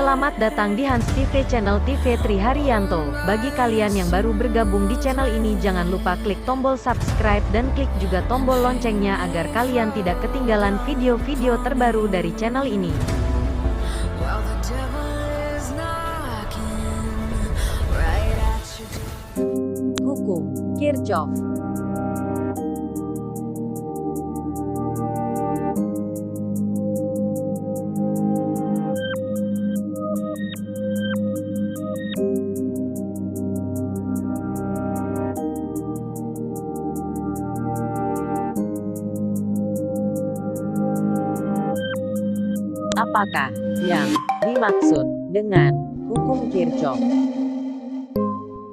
Selamat datang di Hans TV Channel TV Tri Haryanto. Bagi kalian yang baru bergabung di channel ini, jangan lupa klik tombol subscribe dan klik juga tombol loncengnya agar kalian tidak ketinggalan video-video terbaru dari channel ini. Hukum Kirchhoff. Apakah yang dimaksud dengan hukum Kirchhoff?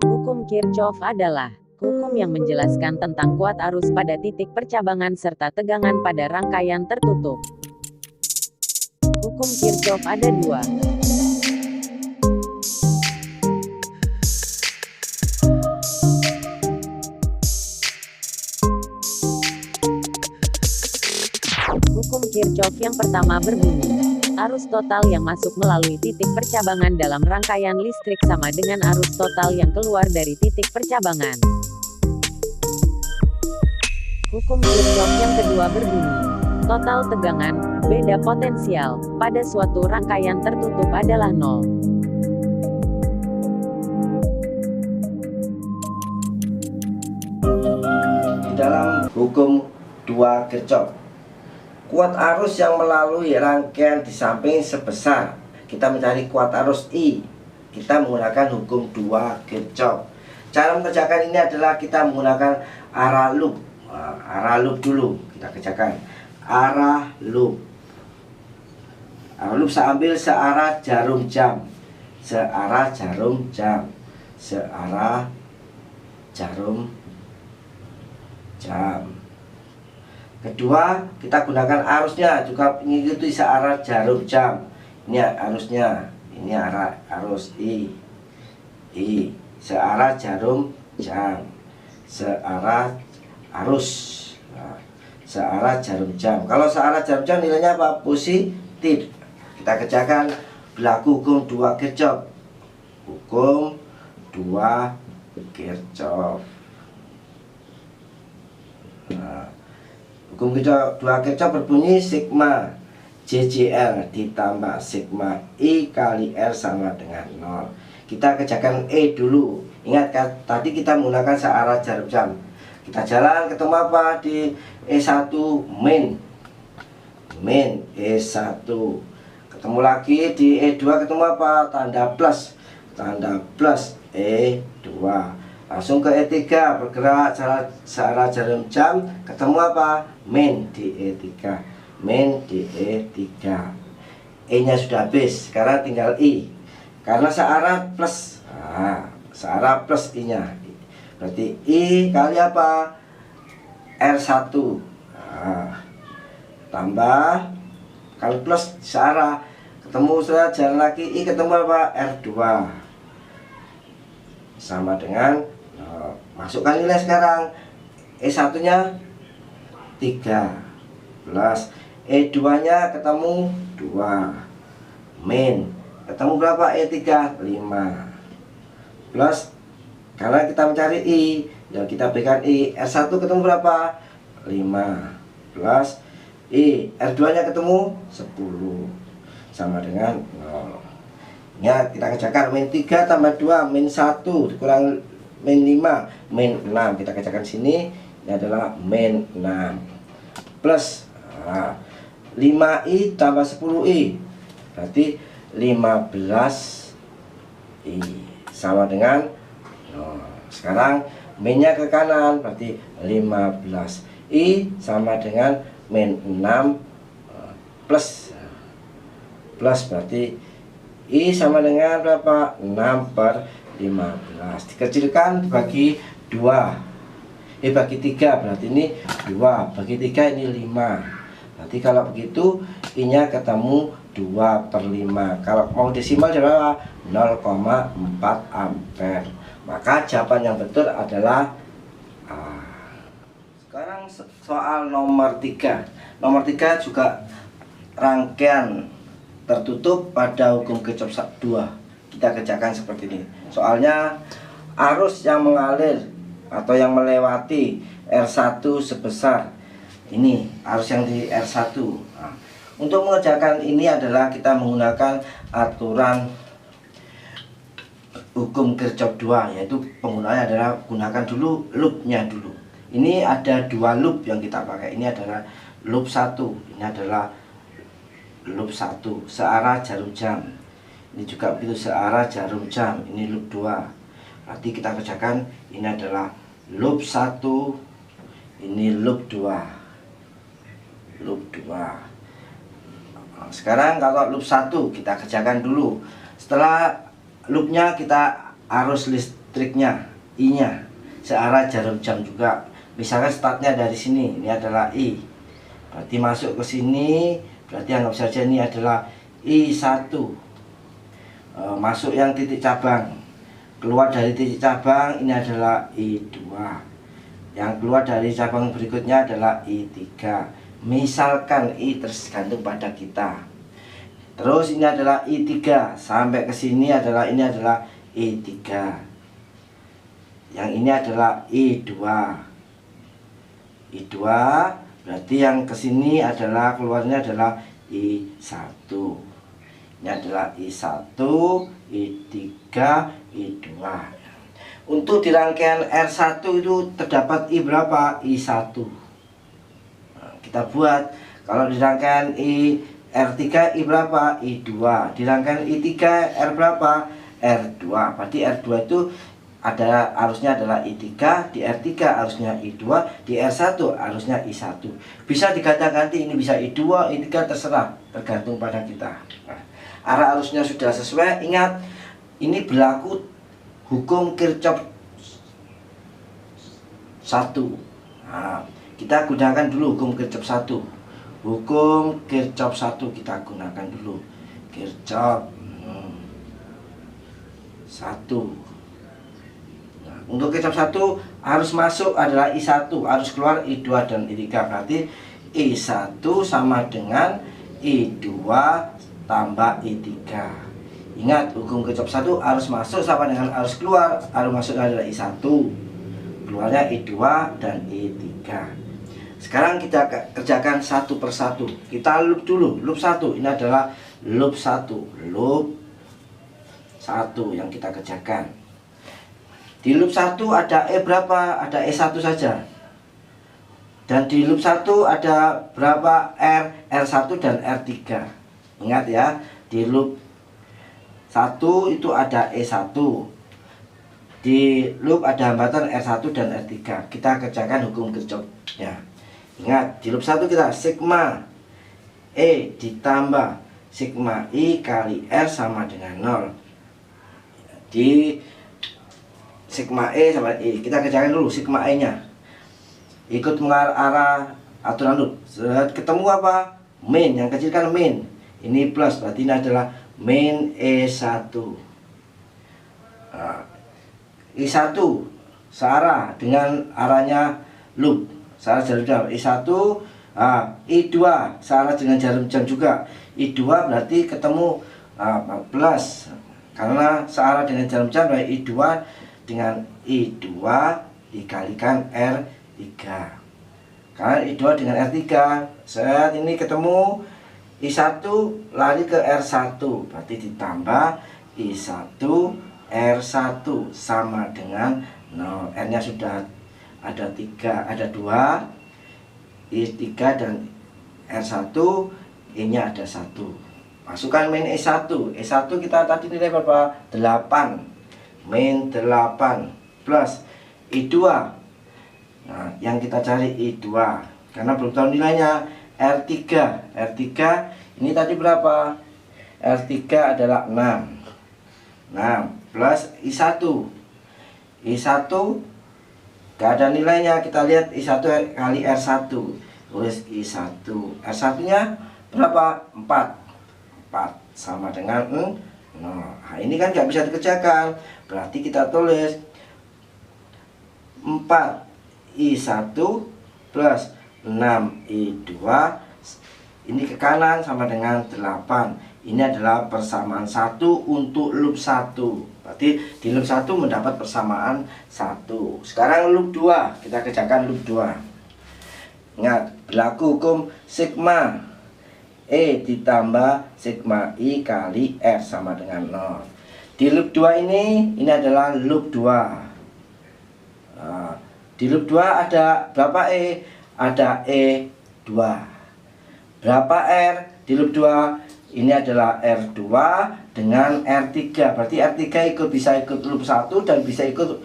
Hukum Kirchhoff adalah hukum yang menjelaskan tentang kuat arus pada titik percabangan serta tegangan pada rangkaian tertutup. Hukum Kirchhoff ada dua. Hukum Kirchhoff yang pertama berbunyi, arus total yang masuk melalui titik percabangan dalam rangkaian listrik sama dengan arus total yang keluar dari titik percabangan. Hukum Kirchhoff yang kedua berbunyi, total tegangan, beda potensial, pada suatu rangkaian tertutup adalah nol. Di dalam hukum 2 Kirchhoff, kuat arus yang melalui rangkaian di samping sebesar, kita mencari kuat arus I, kita menggunakan hukum 2 Kirchhoff. Cara mengerjakan ini adalah kita menggunakan arah loop. Arah loop dulu kita kerjakan. Arah loop. Arah loop saya ambil searah jarum jam. Searah jarum jam. Searah jarum jam. Kedua, kita gunakan arusnya juga mengikuti searah jarum jam. Ini arusnya, ini arus I, searah jarum jam, searah arus, searah jarum jam. Kalau searah jarum jam nilainya apa? Positif. Kita kerjakan berlaku hukum 2 Kirchhoff. Hukum 2 Kirchhoff. Hukum 2 Kirchhoff berbunyi sigma JJL ditambah sigma I kali R sama dengan 0. Kita kerjakan E dulu. Ingat kan, tadi kita menggunakan searah jarum jam. Kita jalan ketemu apa di E1 min E1. Ketemu lagi di E2 ketemu apa? Tanda plus E2. Langsung ke E3, bergerak searah jarum jam, ketemu apa? Min di E3. Min di E3. E nya sudah habis, sekarang tinggal I. Karena searah plus, searah plus I nya, berarti I kali apa? R1. Tambah, kalau plus searah, ketemu sudah jalan lagi I, ketemu apa? R2 sama dengan masukkan nilai sekarang. E1 nya 3 plus E2 nya ketemu 2 min ketemu berapa? E3 5 plus, karena kita mencari I ya kita berikan I. R1 ketemu berapa? 5 plus I. R2 nya ketemu 10 sama dengan 0. Ingat, kita kerjakan min 3 tambah 2 min 1 dikurang min 5 min 6. Kita kerjakan sini, ini adalah min 6 plus 5I tambah 10I berarti 15I sama dengan 0. Sekarang minnya ke kanan berarti 15I sama dengan min 6 plus berarti I sama dengan berapa? 6 per 15. Dikecilkan bagi 2. Bagi 3, berarti ini 2. Bagi 3 ini 5. Berarti kalau begitu I nya ketemu 2 per 5. Kalau mau desimal berapa? 0,4 ampere. Maka jawaban yang betul adalah A. Sekarang soal nomor 3. Nomor 3 juga rangkaian tertutup pada hukum Kirchhoff 2. Kita kerjakan seperti ini. Soalnya arus yang mengalir atau yang melewati R1 sebesar ini, arus yang di R1. Nah, untuk mengerjakan ini adalah kita menggunakan aturan hukum Kirchhoff 2, yaitu penggunaannya adalah gunakan dulu loopnya dulu. Ini ada dua loop yang kita pakai. Ini adalah loop 1, ini adalah loop 1 searah jarum jam. Ini juga begitu, searah jarum jam. Ini loop 2. Berarti kita kerjakan, ini adalah loop 1, ini loop 2. Loop 2. Nah, sekarang kalau loop 1 kita kerjakan dulu. Setelah loopnya kita arus listriknya, I-nya searah jarum jam juga. Misalkan startnya dari sini, ini adalah I. Berarti masuk ke sini, berarti anggap saja ini adalah I1. Masuk yang titik cabang, keluar dari titik cabang ini adalah I2. Yang keluar dari cabang berikutnya adalah I3. Misalkan I tergantung pada kita. Terus ini adalah I3 sampai ke sini adalah ini adalah I3. Yang ini adalah I2. I2 berarti yang ke sini adalah keluarnya adalah I1. Ini adalah I1, I3, I2. Untuk di rangkaian R1 itu terdapat I berapa? I1. Nah, kita buat. Kalau di rangkaian R3 I berapa? I2. Di rangkaian I3 R berapa? R2. Berarti R2 itu ada arusnya adalah I3, di R3 arusnya I2, di R1 arusnya I1. Bisa diganti-ganti, ini bisa I2, I3 terserah, tergantung pada kita. Nah, arah arusnya sudah sesuai. Ingat, ini berlaku hukum Kirchhoff 1. Nah, kita gunakan dulu hukum Kirchhoff 1. Hukum Kirchhoff 1 kita gunakan dulu. Kirchhoff 1. Nah, untuk Kirchhoff 1 harus masuk adalah I1, harus keluar I2 dan I3. Berarti I1 sama dengan I2 tambah I3. Ingat, hukum Kirchhoff 1 harus masuk sama dengan harus keluar. Harus masuk adalah I1, keluarnya I2 dan I3. Sekarang kita kerjakan satu persatu. Kita loop dulu, loop 1. Ini adalah loop 1. Loop 1 yang kita kerjakan. Di loop 1 ada E berapa? Ada E1 saja. Dan di loop 1 ada berapa? R1 dan R3. Ingat ya, di loop 1 itu ada E1. Di loop ada hambatan R1 dan R3. Kita kerjakan hukum Kirchhoff ya. Ingat, di loop 1 kita sigma E ditambah sigma I kali R sama dengan 0. Di sigma E sama I, kita kerjakan dulu sigma E nya. Ikut mengarah aturan loop. Ketemu apa? Min, yang kecil kan min. Ini plus, berarti ini adalah min E1. Nah, I1 searah dengan arahnya loop, searah jarum jam. I1, I2 searah dengan jarum jam juga. I2 berarti ketemu plus, karena searah dengan jarum jam. I2 dengan I2 dikalikan R3. Karena I2 dengan R3, saat ini ketemu I1 lari ke R1, berarti ditambah I1 R1 sama dengan 0. R-nya sudah ada 3, ada 2, I3 dan R1, I-nya ada 1. Masukkan min E1. E1 kita tadi nilai berapa? 8. Min 8 plus I2. Nah, yang kita cari I2 karena belum tahu nilainya. R3. R3 ini tadi berapa? R3 adalah 6. 6 plus I1. I1 gak ada nilainya. Kita lihat I1 kali R1. Tulis I1. R1 nya berapa? 4 sama dengan 0. Nah, ini kan gak bisa dikerjakan. Berarti kita tulis 4 I1 plus 6 I2. Ini ke kanan sama dengan 8. ini adalah persamaan 1 untuk loop 1. Berarti di loop 1 mendapat persamaan 1. Sekarang loop 2, kita kerjakan loop 2. Ingat, berlaku hukum sigma E ditambah sigma I kali R sama dengan 0. Di loop 2 ini adalah loop 2. Nah, di loop 2 ada berapa E? Ada E2. Berapa R di loop 2? Ini adalah R2 dengan R3. Berarti R3 bisa ikut loop 1 dan bisa ikut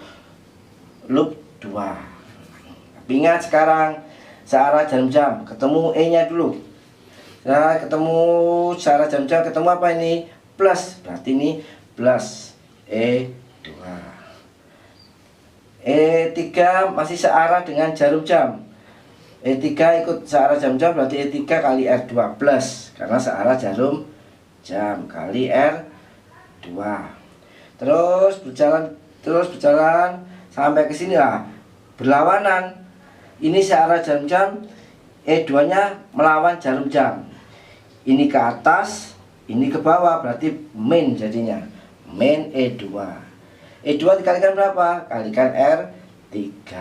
loop 2. Ingat sekarang searah jarum jam, ketemu E-nya dulu. Nah, ketemu searah jarum jam, ketemu apa ini? Plus. Berarti ini plus E2. E3 masih searah dengan jarum jam. E3 ikut searah jarum jam, berarti E3 kali R2 plus, karena searah jarum jam kali R2. Terus berjalan sampai ke sini lah. Berlawanan. Ini searah jarum jam, E2 nya melawan jarum jam. Ini ke atas, ini ke bawah, berarti min jadinya. Min E2. E2 dikalikan berapa? Kalikan R3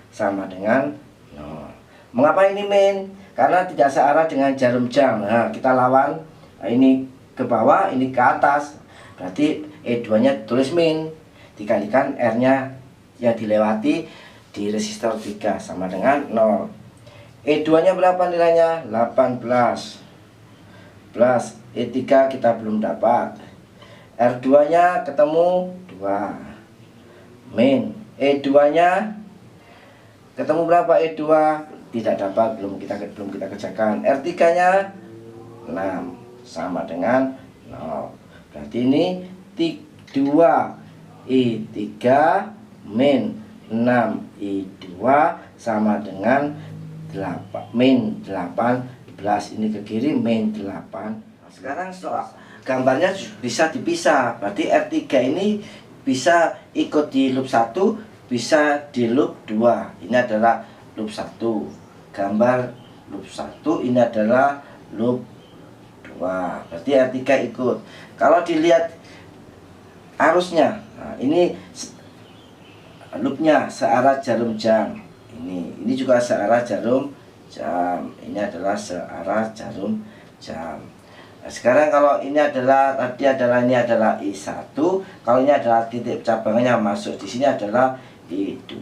sama dengan 0. Mengapa ini min? Karena tidak searah dengan jarum jam. Nah, kita lawan. Nah, ini ke bawah, ini ke atas. Berarti E2 nya tulis min, dikalikan R nya yang dilewati di resistor 3 sama dengan 0. E2 nya berapa nilainya? 18 plus E3 kita belum dapat. R2 nya ketemu 2 min. E2 nya ketemu berapa? E2 tidak dapat, belum kita kerjakan. R3 nya 6 sama dengan 0. Berarti ini 2 I3 min 6 I2 sama dengan 8 min 18. Ini ke kiri min 8. Sekarang setelah gambarnya bisa dipisah, berarti R3 ini bisa ikut di loop 1, bisa di loop 2. Ini adalah loop 1. Gambar loop 1, ini adalah loop 2. Berarti R3 ikut. Kalau dilihat arusnya, nah ini loopnya searah jarum jam. Ini juga searah jarum jam. Ini adalah searah jarum jam. Nah, sekarang kalau ini adalah ini adalah I1, kalau ini adalah titik cabangnya masuk di sini adalah I2.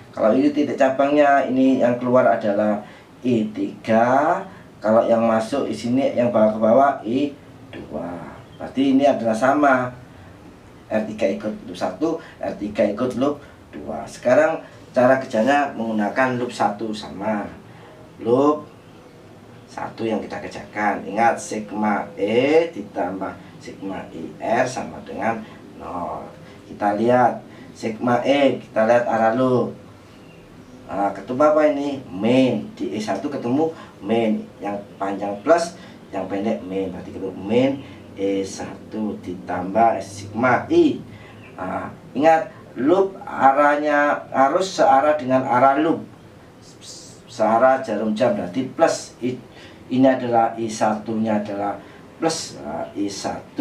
Kalau ini titik cabangnya, ini yang keluar adalah I3. Kalau yang masuk di sini yang bawah ke bawah I2. Berarti ini adalah sama. R3 ikut loop 1, R3 ikut loop 2. Sekarang cara kerjanya menggunakan loop 1 sama loop 1 yang kita kerjakan. Ingat, sigma E ditambah sigma IR sama dengan 0. Kita lihat sigma E, kita lihat arah loop. Nah, ketemu apa ini? Min. Di E1 ketemu min, yang panjang plus, yang pendek min. Berarti ketemu min E1 ditambah sigma I. Nah, ingat, loop arahnya harus searah dengan arah loop, searah jarum jam, berarti plus. Ini adalah I1 nya adalah plus. I1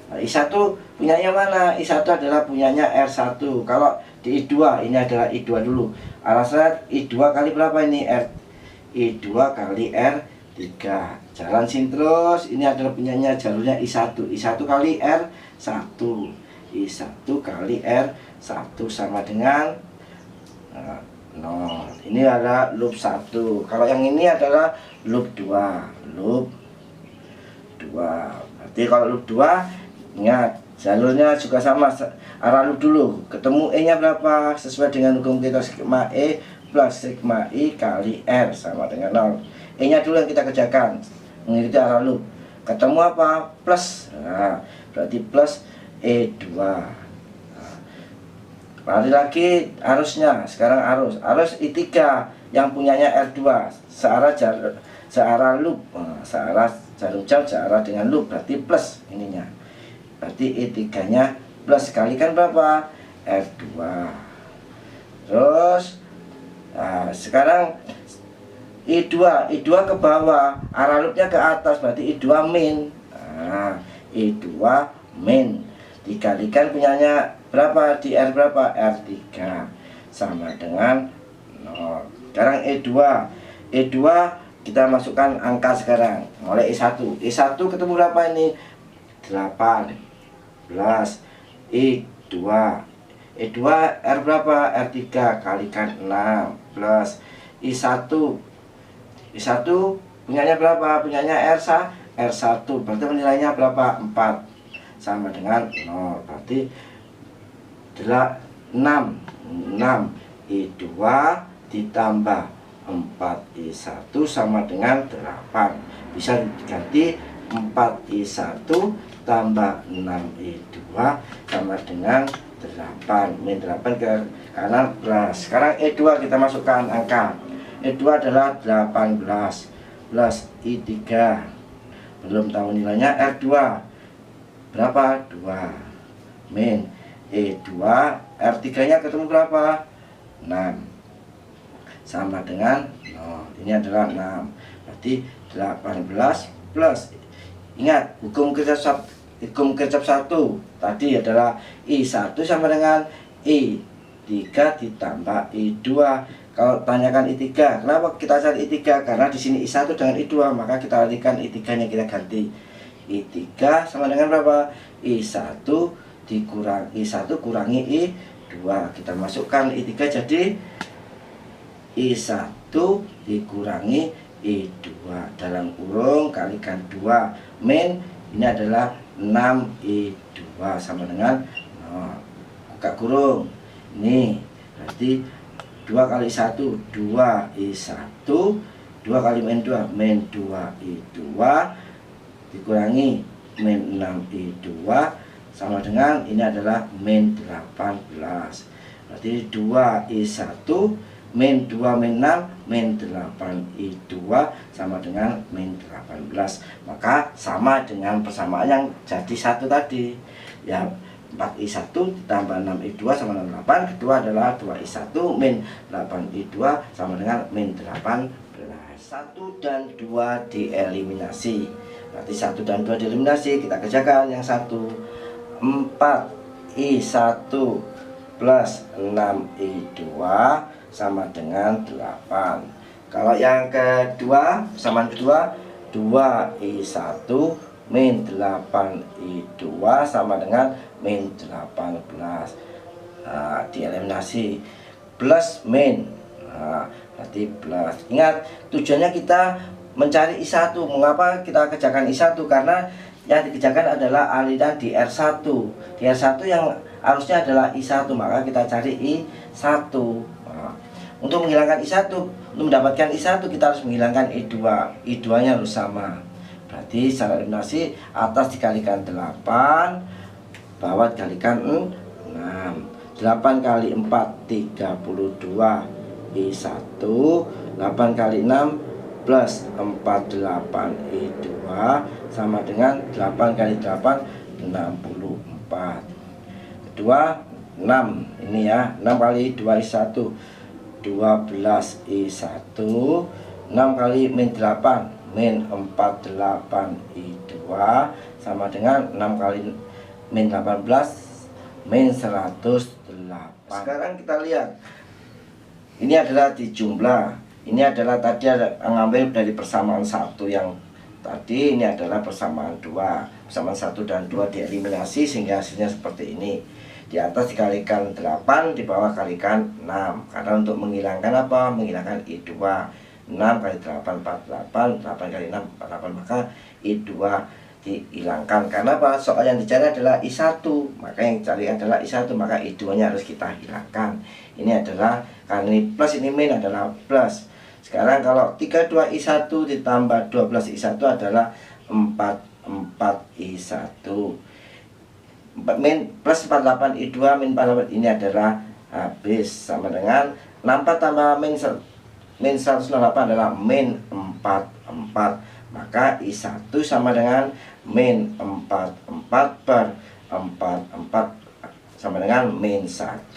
I1 punyanya mana? I1 adalah punyanya R1. Kalau di I2, ini adalah I2 dulu. Arah saya I2 kali berapa ini? I2 kali R3. Jalan sini terus. Ini adalah punyanya jalurnya I1. I1 kali R1. I1 kali R1 sama dengan 0. Ini adalah loop 1. Kalau yang ini adalah loop 2. Loop 2. Berarti kalau loop 2, ingat jalurnya juga sama, arah loop dulu. Ketemu E nya berapa? Sesuai dengan hukum kita, sigma E plus sigma I kali R sama dengan 0. E nya dulu yang kita kerjakan, mengikuti arah loop. Ketemu apa? Plus. Nah, berarti plus E2. Lari lagi arusnya. Sekarang arus I3 yang punyanya R2, searah loop, searah jarum jam, searah dengan loop, berarti plus ininya. Berarti I3 nya plus, kalikan berapa? R2. Terus sekarang I2 ke bawah, arah loopnya ke atas, berarti I2 min. Nah, I2 min dikalikan punyanya berapa di R berapa? R3 sama dengan 0. Sekarang E2 kita masukkan angka sekarang oleh E1 ketemu berapa ini? 18 E2 R berapa? R3 kalikan 6 plus I1 punyanya berapa? Punyanya R1 berarti nilainya berapa? 4 sama dengan 0, berarti 6 I2 ditambah 4I1 sama dengan 8. Bisa diganti 4I1 tambah 6I2 sama dengan 8. Min 8 ke kanan plus. Sekarang E2 kita masukkan angka. E2 adalah 18 plus I3. Belum tahu nilainya. R2 berapa? 2 min E2 R3 nya ketemu berapa? 6 sama dengan 0. Ini adalah 6, berarti 18 plus, ingat hukum kirchhoff 1 tadi adalah I1 sama dengan I3 ditambah I2. Kalau tanyakan I3, kenapa kita cari I3? Karena di sini I1 dengan I2, maka kita alihkan I3 nya, kita ganti I3 sama dengan berapa? I1 dikurang I1 kurangi I2. Kita masukkan I3 jadi I1 dikurangi I2 dalam kurung kalikan 2 min ini adalah 6I2 sama dengan 0. Buka kurung. Ini berarti 2 kali 1 2I1, 2 kali min 2 min 2I2 dikurangi min 6I2 sama dengan ini adalah min 18. Berarti 2I1 min 2 min 6 min 8I2 sama dengan min 18. Maka sama dengan persamaan yang jadi 1 tadi. Ya, 4I1 ditambah 6I2 sama dengan 8. Kedua adalah 2I1 min 8I2 sama dengan min 18. 1 dan 2 dieliminasi. Berarti 1 dan 2 dieliminasi. Kita kerjakan yang 1. 4I1 plus 6I2 sama dengan 8. Kalau yang kedua, persamaan kedua, 2I1 min 8I2 sama dengan min 18. Nah, dieliminasi. Plus min. Nah, berarti plus. Ingat, tujuannya kita mencari I1. Mengapa kita kerjakan I1? Karena yang dikerjakan adalah aliran di R1. Di R1 yang harusnya adalah I1, maka kita cari I1. Nah, untuk menghilangkan I1, untuk mendapatkan I1 kita harus menghilangkan I2. I2 nya harus sama. Berarti secara eliminasi atas dikalikan 8, bawah dikalikan 6. 8 kali 4 32 I1, 8 kali 6 plus 48I2 sama dengan 8 kali 8 64. Kedua 6, ini ya, 6 kali 2I1 12I1, 6 kali min 8 min 48I2 sama dengan 6 kali min 18 min 108. Sekarang kita lihat, ini adalah di jumlah, ini adalah tadi ada mengambil dari persamaan 1 yang tadi, ini adalah persamaan 2. Persamaan 1 dan 2 dieliminasi sehingga hasilnya seperti ini. Di atas dikalikan 8, di bawah kalikan 6. Karena untuk menghilangkan apa? Menghilangkan I2. 6 kali 8 48, 8 kali 6 48, maka I2 dihilangkan. Karena apa? Soal yang dicari adalah I1, maka yang dicari adalah I1, maka I2 nya harus kita hilangkan. Ini adalah, karena ini plus, ini min adalah plus. Sekarang kalau 32I1 ditambah 12I1 adalah 44I1 min plus 48I2 min 48, ini adalah habis sama dengan 64 tambah min 108 adalah min 44. Maka I1 sama dengan min 44 per 44 sama dengan min 1.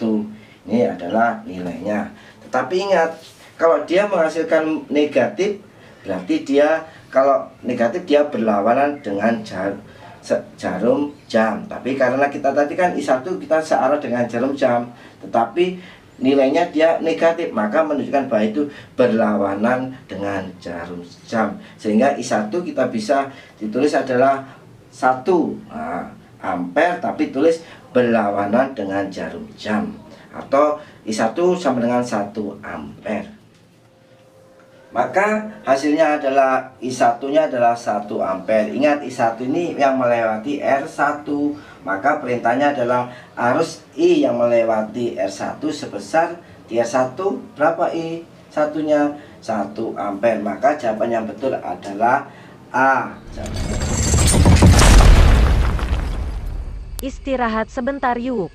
Ini adalah nilainya. Tetapi ingat, kalau dia menghasilkan negatif, berarti dia, kalau negatif dia berlawanan dengan jarum jam. Tapi karena kita tadi kan I1 kita searah dengan jarum jam, tetapi nilainya dia negatif, maka menunjukkan bahwa itu berlawanan dengan jarum jam. Sehingga I1 kita bisa ditulis adalah 1 ampere, tapi tulis berlawanan dengan jarum jam. Atau I1 sama dengan 1 ampere. Maka hasilnya adalah I1-nya adalah 1 ampere. Ingat, I1 ini yang melewati R1. Maka perintahnya adalah arus I yang melewati R1 sebesar di R1 berapa I1-nya? 1 ampere. Maka jawaban yang betul adalah A. Istirahat sebentar yuk.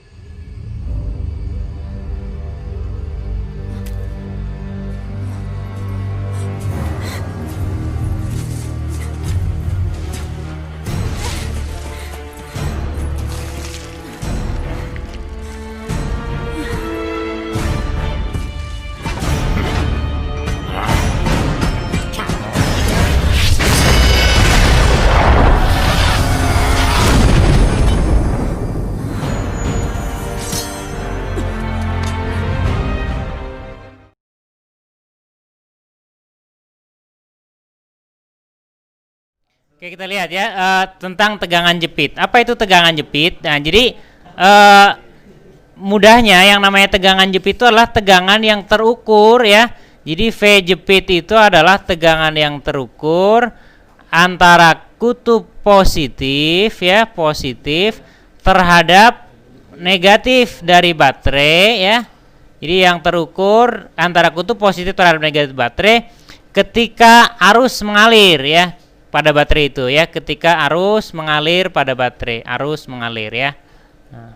Oke, kita lihat ya tentang tegangan jepit. Apa itu tegangan jepit? Nah, jadi mudahnya yang namanya tegangan jepit itu adalah tegangan yang terukur ya. Jadi V jepit itu adalah tegangan yang terukur antara kutub positif ya, positif terhadap negatif dari baterai ya. Jadi yang terukur antara kutub positif terhadap negatif baterai ketika arus mengalir ya pada baterai itu ya, ketika arus mengalir pada baterai, arus mengalir ya. Nah.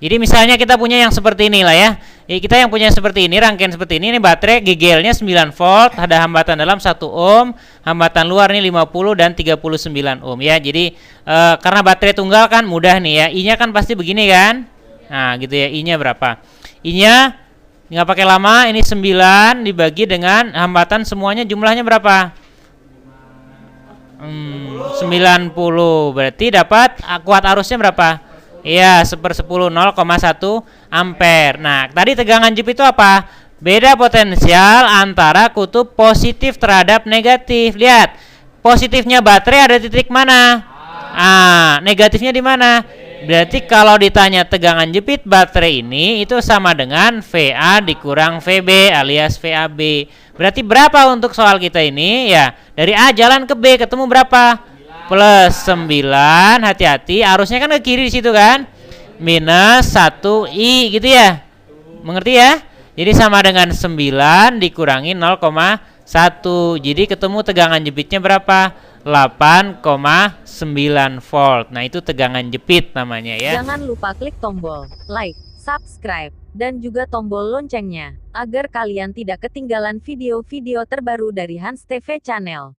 Jadi misalnya kita punya yang seperti inilah ya. Kita yang punya seperti ini, rangkaian seperti ini baterai GGL-nya 9 volt, ada hambatan dalam 1 ohm, hambatan luar nih 50 dan 39 ohm ya. Jadi karena baterai tunggal kan mudah nih ya. I-nya kan pasti begini kan? Nah, gitu ya. I-nya berapa? I-nya nggak pakai lama, ini 9 dibagi dengan hambatan semuanya jumlahnya berapa? 90, berarti dapat kuat arusnya berapa? Iya, 1/10 0,1 ampere. Nah, tadi tegangan jepit itu apa? Beda potensial antara kutub positif terhadap negatif. Lihat, positifnya baterai ada titik mana? Negatifnya di mana? Berarti kalau ditanya tegangan jepit baterai ini itu sama dengan VA dikurang VB alias VAB. Berarti berapa untuk soal kita ini? Ya, dari A jalan ke B ketemu berapa? Plus 9. Hati-hati, arusnya kan ke kiri di situ kan? Minus 1I gitu ya. Mengerti ya? Jadi sama dengan 9 dikurangi 0,1. Jadi ketemu tegangan jepitnya berapa? 8,9 volt. Nah, itu tegangan jepit namanya ya. Jangan lupa klik tombol like, subscribe, dan juga tombol loncengnya, agar kalian tidak ketinggalan video-video terbaru dari Hans TV Channel.